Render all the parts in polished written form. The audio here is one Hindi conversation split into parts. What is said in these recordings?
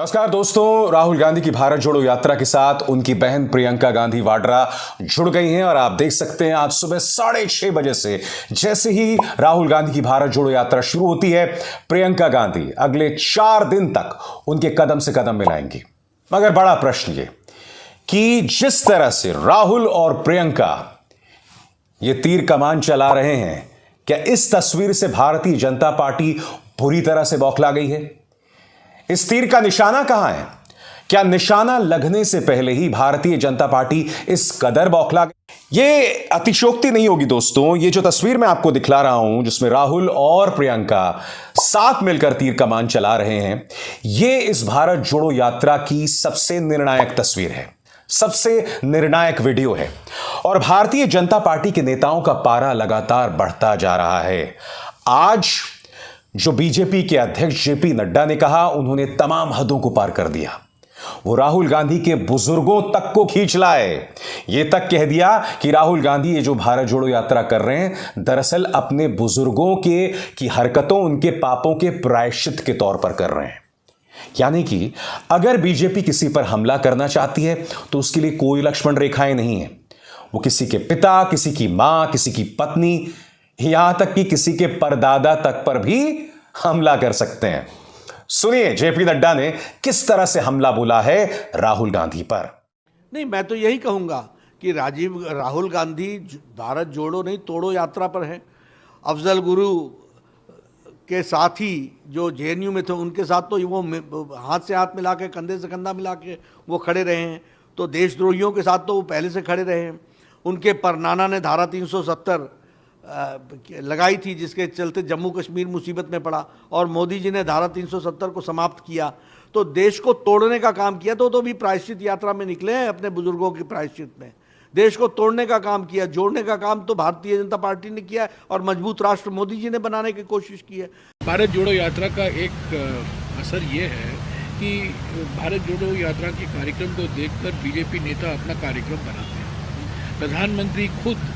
नमस्कार दोस्तों, राहुल गांधी की भारत जोड़ो यात्रा के साथ उनकी बहन प्रियंका गांधी वाड्रा जुड़ गई हैं और आप देख सकते हैं आज सुबह 6:30 बजे से जैसे ही राहुल गांधी की भारत जोड़ो यात्रा शुरू होती है, प्रियंका गांधी अगले 4 दिन तक उनके कदम से कदम मिलाएंगी। मगर बड़ा प्रश्न ये कि जिस तरह से राहुल और प्रियंका ये तीर कमान चला रहे हैं, क्या इस तस्वीर से भारतीय जनता पार्टी बुरी तरह से बौखला गई है? इस तीर का निशाना कहां है? क्या निशाना लगने से पहले ही भारतीय जनता पार्टी इस कदर बौखला गई? ये अतिशयोक्ति नहीं होगी दोस्तों। ये जो तस्वीर मैं आपको दिखला रहा हूं जिसमें राहुल और प्रियंका साथ मिलकर तीर कमान चला रहे हैं, ये इस भारत जोड़ो यात्रा की सबसे निर्णायक तस्वीर है, सबसे निर्णायक वीडियो है और भारतीय जनता पार्टी के नेताओं का पारा लगातार बढ़ता जा रहा है। आज जो बीजेपी के अध्यक्ष जेपी नड्डा ने कहा, उन्होंने तमाम हदों को पार कर दिया। वो राहुल गांधी के बुजुर्गों तक को खींच लाए। ये तक कह दिया कि राहुल गांधी ये जो भारत जोड़ो यात्रा कर रहे हैं, दरअसल अपने बुजुर्गों की हरकतों, उनके पापों के प्रायश्चित के तौर पर कर रहे हैं। यानी कि अगर बीजेपी किसी पर हमला करना चाहती है तो उसके लिए कोई लक्ष्मण रेखाएं नहीं है। वो किसी के पिता, किसी की मां, किसी की पत्नी, यहां तक कि किसी के परदादा तक पर भी हमला कर सकते हैं। सुनिए जेपी नड्डा ने किस तरह से हमला बोला है राहुल गांधी पर। नहीं, मैं तो यही कहूंगा कि राहुल गांधी भारत जोड़ो नहीं तोड़ो यात्रा पर है। अफजल गुरु के साथी जो जेएनयू में थे, उनके साथ तो वो हाथ से हाथ मिला के, कंधे से कंधा मिला के वो खड़े रहे हैं। तो देशद्रोहियों के साथ तो वो पहले से खड़े रहे हैं। उनके परनाना ने धारा 370 लगाई थी, जिसके चलते जम्मू कश्मीर मुसीबत में पड़ा और मोदी जी ने धारा 370 को समाप्त किया। तो देश को तोड़ने का काम किया। तो भी प्रायश्चित यात्रा में निकले हैं अपने बुजुर्गों की प्रायश्चित में। देश को तोड़ने का काम किया, जोड़ने का काम तो भारतीय जनता पार्टी ने किया है और मजबूत राष्ट्र मोदी जी ने बनाने की कोशिश की है। भारत जोड़ो यात्रा का एक असर ये है कि भारत जोड़ो यात्रा के कार्यक्रम को देखकर बीजेपी नेता अपना कार्यक्रम बनाते हैं। प्रधानमंत्री खुद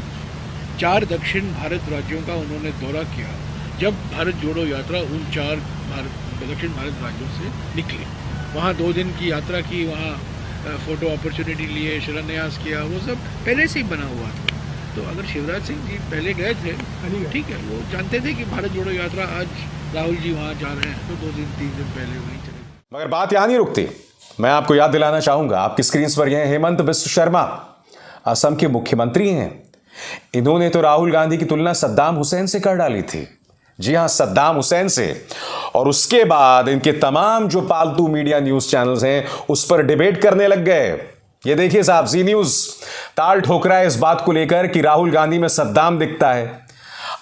4 दक्षिण भारत राज्यों का उन्होंने दौरा किया जब भारत जोड़ो यात्रा उन 4 दक्षिण भारत राज्यों से निकली। वहाँ 2 दिन की यात्रा की, वहाँ फोटो अपॉर्चुनिटी लिए, शिलान्यास किया, वो सब पहले से ही बना हुआ था। तो अगर शिवराज सिंह जी पहले गए थे, ठीक है, वो जानते थे कि भारत जोड़ो यात्रा आज राहुल जी वहाँ जा रहे हैं, तो 2 दिन 3 दिन पहले वहीं चले। मगर बात यहां नहीं रुकती। मैं आपको याद दिलाना चाहूंगा, आपकी स्क्रीन पर यह हेमंत बिस्व शर्मा असम के मुख्यमंत्री हैं। इन्होंने तो राहुल गांधी की तुलना सद्दाम हुसैन से कर डाली थी। जी हां, सद्दाम हुसैन से। और उसके बाद इनके तमाम जो पालतू मीडिया न्यूज चैनल्स हैं उस पर डिबेट करने लग गए। ये देखिए साहब, जी न्यूज ताल ठोक रहा है इस बात को लेकर कि राहुल गांधी में सद्दाम दिखता है।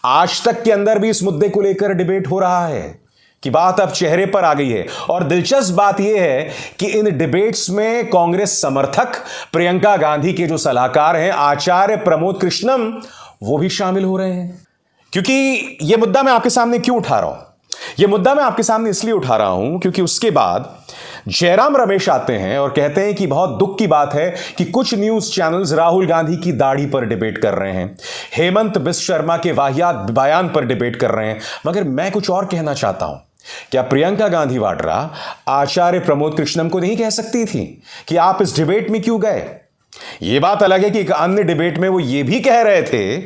आज तक के अंदर भी इस मुद्दे को लेकर डिबेट हो रहा है कि बात अब चेहरे पर आ गई है। और दिलचस्प बात यह है कि इन डिबेट्स में कांग्रेस समर्थक प्रियंका गांधी के जो सलाहकार हैं आचार्य प्रमोद कृष्णम, वो भी शामिल हो रहे हैं। क्योंकि यह मुद्दा मैं आपके सामने क्यों उठा रहा हूं? यह मुद्दा मैं आपके सामने इसलिए उठा रहा हूं क्योंकि उसके बाद जयराम रमेश आते हैं और कहते हैं कि बहुत दुख की बात है कि कुछ न्यूज चैनल्स राहुल गांधी की दाढ़ी पर डिबेट कर रहे हैं, हेमंत बिस्व शर्मा के वाहियात बयान पर डिबेट कर रहे हैं। मगर मैं कुछ और कहना चाहता हूं। क्या प्रियंका गांधी वाड्रा आचार्य प्रमोद कृष्णम को नहीं कह सकती थी कि आप इस डिबेट में क्यों गए? यह बात अलग है कि एक अन्य डिबेट में वो ये भी कह रहे थे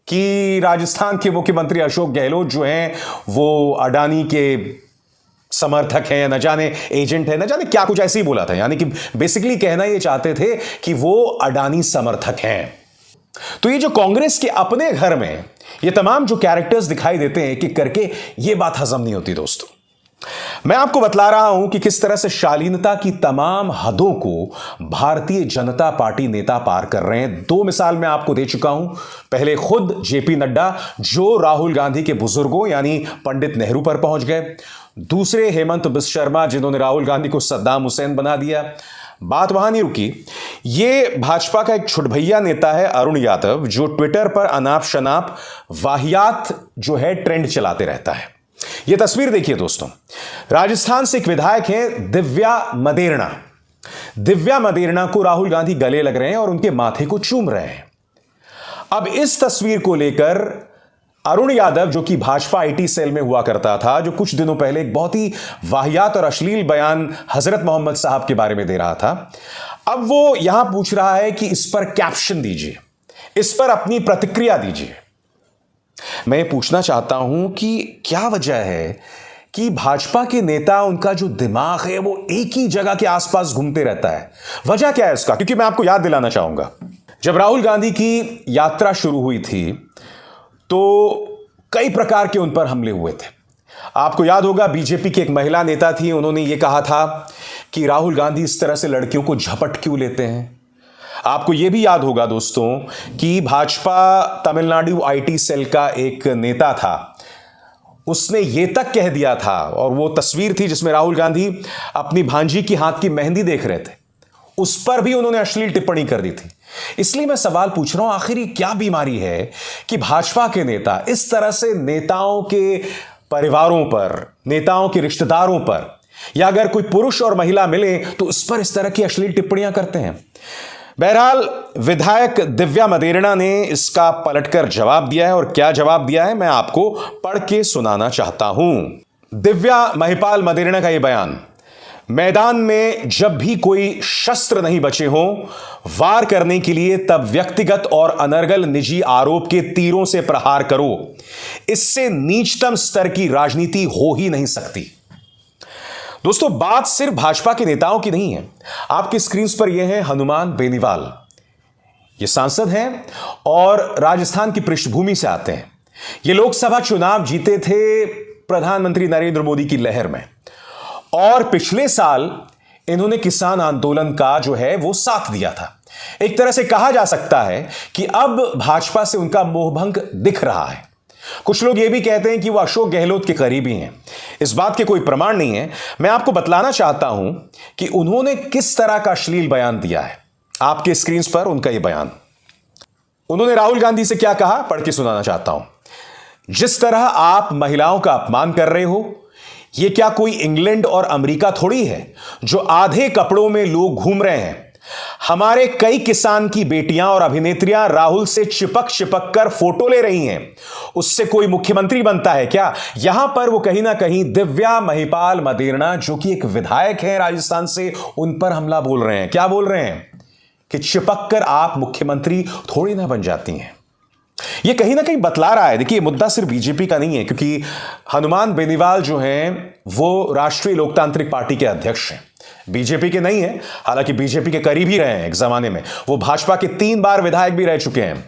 कि राजस्थान के मुख्यमंत्री अशोक गहलोत जो हैं वो अडानी के समर्थक हैं, न जाने एजेंट है, न जाने क्या कुछ ऐसे ही बोला था। यानी कि बेसिकली कहना ये चाहते थे कि वो अडानी समर्थक हैं। तो ये जो कांग्रेस के अपने घर में ये तमाम जो कैरेक्टर्स दिखाई देते हैं कि करके ये बात हजम नहीं होती दोस्तों। मैं आपको बतला रहा हूं कि किस तरह से शालीनता की तमाम हदों को भारतीय जनता पार्टी नेता पार कर रहे हैं। 2 मिसाल मैं आपको दे चुका हूं। पहले खुद जेपी नड्डा जो राहुल गांधी के बुजुर्गों यानी पंडित नेहरू पर पहुंच गए। दूसरे हेमंत बिस्व शर्मा जिन्होंने राहुल गांधी को सद्दाम हुसैन बना दिया। बात वहां नहीं रुकी। ये भाजपा का एक छुटभैया नेता है अरुण यादव, जो ट्विटर पर अनाप शनाप वाहियात जो है ट्रेंड चलाते रहता है। यह तस्वीर देखिए दोस्तों, राजस्थान से एक विधायक हैं दिव्या मदेरणा। दिव्या मदेरणा को राहुल गांधी गले लग रहे हैं और उनके माथे को चूम रहे हैं। अब इस तस्वीर को लेकर अरुण यादव, जो कि भाजपा आईटी सेल में हुआ करता था, जो कुछ दिनों पहले एक बहुत ही वाहियात और अश्लील बयान हजरत मोहम्मद साहब के बारे में दे रहा था, अब वो यहां पूछ रहा है कि इस पर कैप्शन दीजिए, इस पर अपनी प्रतिक्रिया दीजिए। मैं पूछना चाहता हूं कि क्या वजह है कि भाजपा के नेता, उनका जो दिमाग है वो एक ही जगह के आसपास घूमते रहता है। वजह क्या है इसका? क्योंकि मैं आपको याद दिलाना चाहूंगा, जब राहुल गांधी की यात्रा शुरू हुई थी तो कई प्रकार के उन पर हमले हुए थे। आपको याद होगा, बीजेपी की एक महिला नेता थी, उन्होंने ये कहा था कि राहुल गांधी इस तरह से लड़कियों को झपट क्यों लेते हैं। आपको यह भी याद होगा दोस्तों कि भाजपा तमिलनाडु आईटी सेल का एक नेता था, उसने यह तक कह दिया था, और वो तस्वीर थी जिसमें राहुल गांधी अपनी भांजी की हाथ की मेहंदी देख रहे थे, उस पर भी उन्होंने अश्लील टिप्पणी कर दी थी। इसलिए मैं सवाल पूछ रहा हूं, आखिर ये क्या बीमारी है कि भाजपा के नेता इस तरह से नेताओं के परिवारों पर, नेताओं के रिश्तेदारों पर, या अगर कोई पुरुष और महिला मिले तो इस पर इस तरह की अश्लील टिप्पणियां करते हैं। बहरहाल विधायक दिव्या मदेरणा ने इसका पलटकर जवाब दिया है, और क्या जवाब दिया है मैं आपको पढ़ के सुनाना चाहता हूं। दिव्या महिपाल मदेरणा का यह बयान: मैदान में जब भी कोई शस्त्र नहीं बचे हों वार करने के लिए, तब व्यक्तिगत और अनर्गल निजी आरोप के तीरों से प्रहार करो। इससे नीचतम स्तर की राजनीति हो ही नहीं सकती। दोस्तों, बात सिर्फ भाजपा के नेताओं की नहीं है। आपकी स्क्रीन पर यह है हनुमान बेनीवाल, ये सांसद हैं और राजस्थान की पृष्ठभूमि से आते हैं। ये लोकसभा चुनाव जीते थे प्रधानमंत्री नरेंद्र मोदी की लहर में, और पिछले साल इन्होंने किसान आंदोलन का जो है वो साथ दिया था। एक तरह से कहा जा सकता है कि अब भाजपा से उनका मोहभंग दिख रहा है। कुछ लोग ये भी कहते हैं कि वो अशोक गहलोत के करीबी हैं। इस बात के कोई प्रमाण नहीं है। मैं आपको बतलाना चाहता हूं कि उन्होंने किस तरह का अश्लील बयान दिया है। आपके स्क्रीन पर उनका यह बयान, उन्होंने राहुल गांधी से क्या कहा, पढ़ के सुनाना चाहता हूं। जिस तरह आप महिलाओं का अपमान कर रहे हो, यह क्या कोई इंग्लैंड और अमेरिका थोड़ी है जो आधे कपड़ों में लोग घूम रहे हैं। हमारे कई किसान की बेटियां और अभिनेत्रियां राहुल से चिपक चिपक कर फोटो ले रही हैं। उससे कोई मुख्यमंत्री बनता है क्या? यहां पर वो कहीं ना कहीं दिव्या महिपाल मदेरणा, जो कि एक विधायक हैं राजस्थान से, उन पर हमला बोल रहे हैं। क्या बोल रहे हैं कि चिपक कर आप मुख्यमंत्री थोड़ी ना बन जाती हैं। यह कहीं ना कहीं बतला रहा है, देखिए मुद्दा सिर्फ बीजेपी का नहीं है, क्योंकि हनुमान बेनीवाल जो हैं वो राष्ट्रीय लोकतांत्रिक पार्टी के अध्यक्ष हैं, बीजेपी के नहीं है। हालांकि बीजेपी के करीब ही रहे हैं एक जमाने में, वो भाजपा के 3 बार विधायक भी रह चुके हैं।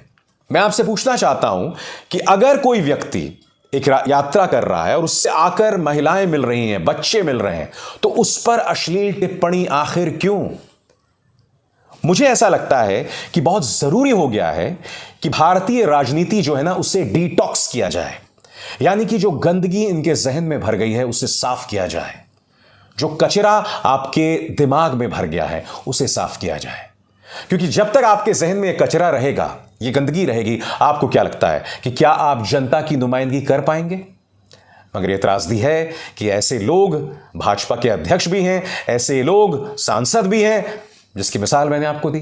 मैं आपसे पूछना चाहता हूं कि अगर कोई व्यक्ति एक यात्रा कर रहा है और उससे आकर महिलाएं मिल रही हैं, बच्चे मिल रहे हैं, तो उस पर अश्लील टिप्पणी आखिर क्यों? मुझे ऐसा लगता है कि बहुत जरूरी हो गया है कि भारतीय राजनीति जो है ना, उसे डिटॉक्स किया जाए, यानी कि जो गंदगी इनके जहन में भर गई है उसे साफ किया जाए, जो कचरा आपके दिमाग में भर गया है उसे साफ किया जाए। क्योंकि जब तक आपके जहन में कचरा रहेगा, ये गंदगी रहेगी, आपको क्या लगता है कि क्या आप जनता की नुमाइंदगी कर पाएंगे? मगर यह त्रासदी है कि ऐसे लोग भाजपा के अध्यक्ष भी हैं, ऐसे लोग सांसद भी हैं, जिसकी मिसाल मैंने आपको दी।